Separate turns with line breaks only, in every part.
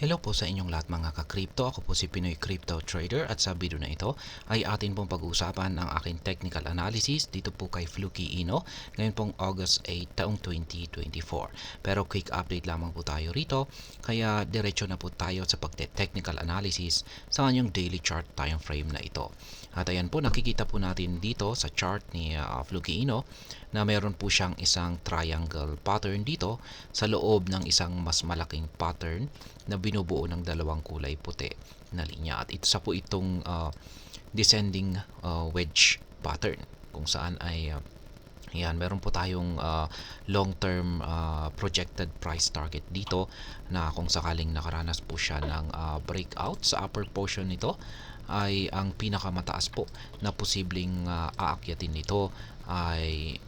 Hello po sa inyong lahat mga ka-crypto. Ako po si Pinoy Crypto Trader at sa video na ito ay atin pong pag-uusapan ang aking technical analysis dito po kay Fluky Ino ngayon pong August 8 taong 2024. Pero quick update lamang po tayo rito kaya diretso na po tayo sa pagte-technical analysis sa kanyang daily chart time frame na ito. At ayan po, nakikita po natin dito sa chart ni Fluky Ino na meron po siyang isang triangle pattern dito sa loob ng isang mas malaking pattern na binubuo ng dalawang kulay puti na linya. At isa po itong descending wedge pattern kung saan ay yan, meron po tayong long-term projected price target dito na kung sakaling nakaranas po siya ng breakout sa upper portion nito ay ang pinakamataas po na posibleng aakyatin nito ay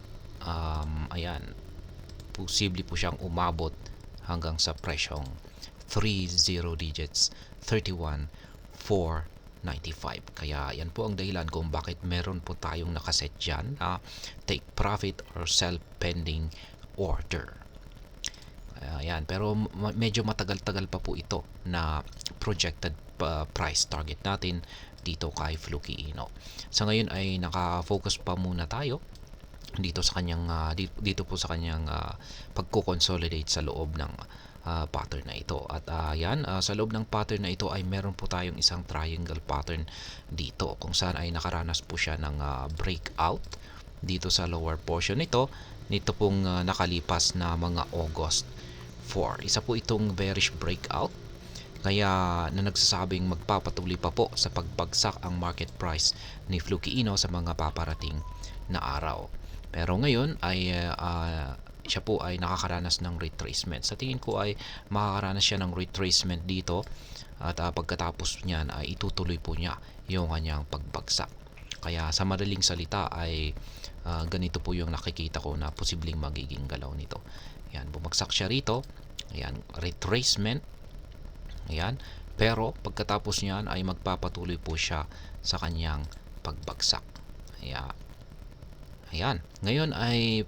ayan, posible po siyang umabot hanggang sa presyong 30 digits 31,495. Kaya yan po ang dahilan kung bakit meron po tayong nakaset dyan na take profit or sell pending order. Ayan, pero medyo matagal-tagal pa po ito na projected price target natin dito kay Fluky Ino. Sa ngayon ay naka-focus pa muna tayo dito sa kanyang dito po sa kanyang pagko-consolidate sa loob ng pattern na ito. At yan, sa loob ng pattern na ito ay meron po tayong isang triangle pattern dito kung saan ay nakaranas po siya ng breakout dito sa lower portion nito pong nakalipas na mga August 4. Isa po itong bearish breakout kaya na nagsasabing magpapatuloy pa po sa pagbagsak ang market price ni Fluky Ino sa mga paparating na araw. Pero ngayon ay siya po ay nakakaranas ng retracement. Sa tingin ko ay makakaranas siya ng retracement dito at pagkatapos niyan ay itutuloy po niya yung kanyang pagbagsak. Kaya sa madaling salita ay ganito po yung nakikita ko na posibleng magiging galaw nito. Ayan, bumagsak siya rito. Ayan, retracement. Ayan, pero pagkatapos niyan ay magpapatuloy po siya sa kanyang pagbagsak. Ayan. Ngayon ay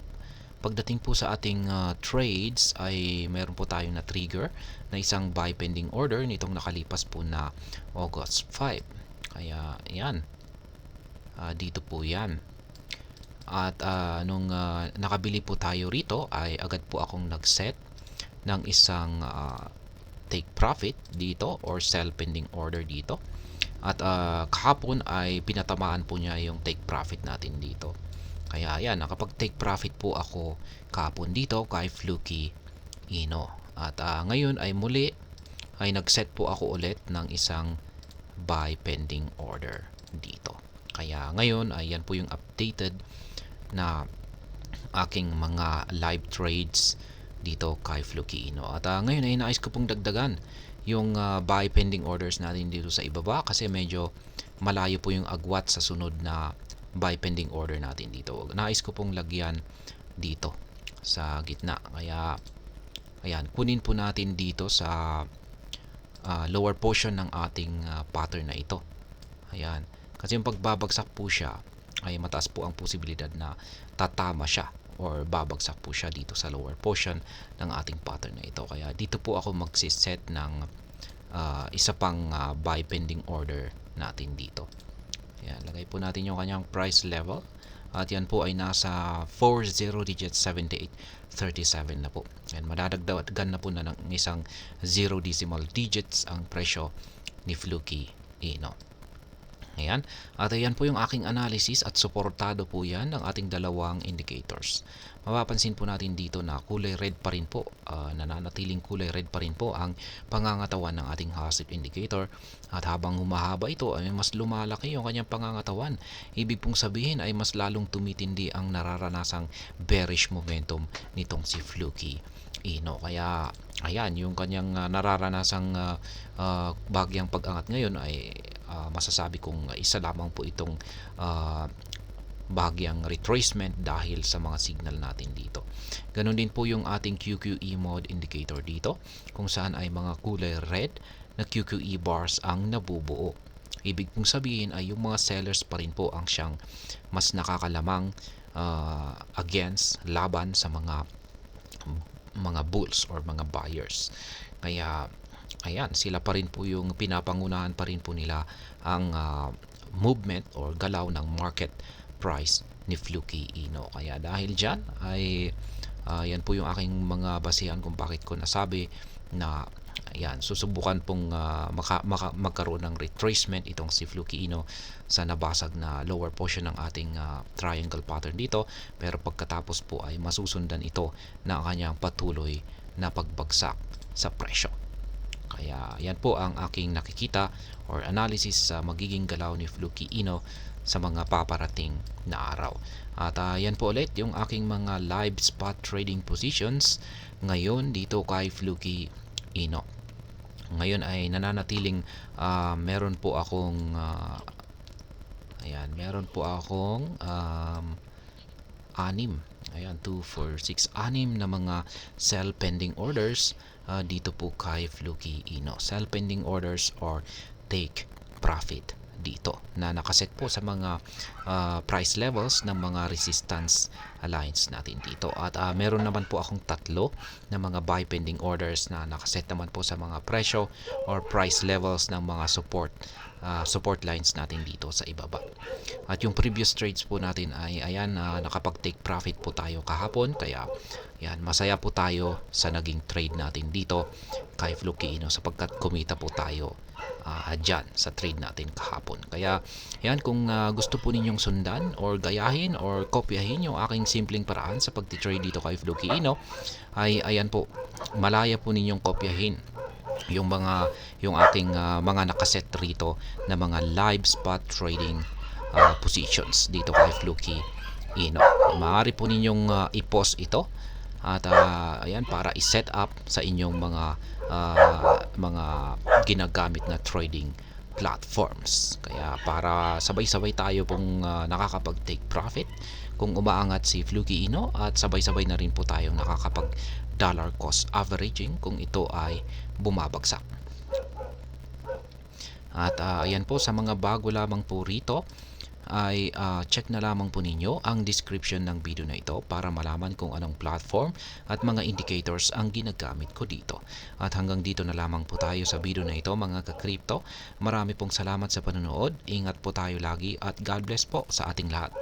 pagdating po sa ating trades ay meron po tayong na trigger na isang buy pending order nitong nakalipas po na August 5. Kaya ayan, dito po yan. At nung nakabili po tayo rito ay agad po akong nag-set ng isang take profit dito or sell pending order dito. At kahapon ay pinatamaan po niya yung take profit natin dito. Kaya ayan, nakapag-take profit po ako kahapon dito kay Fluky Ino. At ngayon ay muli ay nag-set po ako ulit ng isang buy pending order dito. Kaya ngayon ay yan po yung updated na aking mga live trades dito kay Fluky Ino. At ngayon ay nais ko pong dagdagan yung buy pending orders natin dito sa ibaba kasi medyo malayo po yung agwat sa sunod na buy pending order natin dito. Nais ko pong lagyan dito sa gitna. Kaya ayan, kunin po natin dito sa lower portion ng ating pattern na ito. Ayan. Kasi yung pagbabagsak po siya ay mataas po ang posibilidad na tatama siya or babagsak po siya dito sa lower portion ng ating pattern na ito. Kaya dito po ako magsiset ng isa pang buy pending order natin dito. Yan, lagay po natin yung kanyang price level. At yan po ay nasa 40 digits 7837 na po. Yan, madadagdagan na po na ng isang 0 decimal digits ang presyo ni Fluky Ino. Ayan. At ayan po yung aking analysis at suportado po yan ng ating dalawang indicators. Mapapansin po natin dito na kulay red pa rin po, nananatiling kulay red pa rin po ang pangangatawan ng ating HASIP indicator. At habang humahaba ito ay mas lumalaki yung kanyang pangangatawan. Ibig pong sabihin ay mas lalong tumitindi ang nararanasang bearish momentum nitong si Fluky Ino. Kaya ayan, yung kanyang nararanasang bagyang pag-angat ngayon ay masasabi kong isa lamang po itong bahagyang retracement dahil sa mga signal natin dito. Ganon din po yung ating QQE mode indicator dito kung saan ay mga kulay red na QQE bars ang nabubuo. Ibig pong sabihin ay yung mga sellers pa rin po ang siyang mas nakakalamang against, laban sa mga bulls or mga buyers. Kaya ayan, sila pa rin po yung pinapangunahan pa rin po nila ang movement or galaw ng market price ni Fluky Ino. Kaya dahil dyan ay yan po yung aking mga basihan kung bakit ko nasabi na ayan, susubukan pong magkaroon ng retracement itong si Fluky Ino sa nabasag na lower portion ng ating triangle pattern dito, pero pagkatapos po ay masusundan ito ng kanyang patuloy na pagbagsak sa presyo. Kaya yan po ang aking nakikita or analysis sa magiging galaw ni Fluky Ino sa mga paparating na araw. At yan po ulit yung aking mga live spot trading positions ngayon dito kay Fluky Ino. Ngayon ay nananatiling meron po akong ayan, meron po akong 6. Ayan, 2, 4, 6, 6 na mga sell pending orders dito po kay Fluky Ino. Sell pending orders or take profit dito na nakaset po sa mga price levels ng mga resistance lines natin dito. At meron naman po akong 3 na mga buy pending orders na nakaset naman po sa mga presyo or price levels ng mga support lines natin dito sa ibaba. At yung previous trades po natin ay ayan, nakapag-take profit po tayo kahapon, kaya yan, masaya po tayo sa naging trade natin dito kay Fluky Ino sapagkat kumita po tayo dyan sa trade natin kahapon. Kaya yan, kung gusto po ninyong sundan or gayahin or kopyahin yung aking simpleng paraan sa pagtitrade dito kay Fluky Ino, ay ayan po, malaya po ninyong kopyahin yung ating mga nakaset rito na mga live spot trading positions dito kay Fluky Ino. Maaari po ninyong i-pause ito at ayan, para i-set up sa inyong mga ginagamit na trading platforms. Kaya para sabay-sabay tayo pong nakakapag-take profit kung umaangat si Fluky Ino, at sabay-sabay na rin po tayong nakakapag dollar cost averaging kung ito ay bumabagsak. At ayan po, sa mga bago lamang po rito ay check na lamang po ninyo ang description ng video na ito para malaman kung anong platform at mga indicators ang ginagamit ko dito. At hanggang dito na lamang po tayo sa video na ito, mga ka-crypto. Marami pong salamat sa panonood. Ingat po tayo lagi at God bless po sa ating lahat.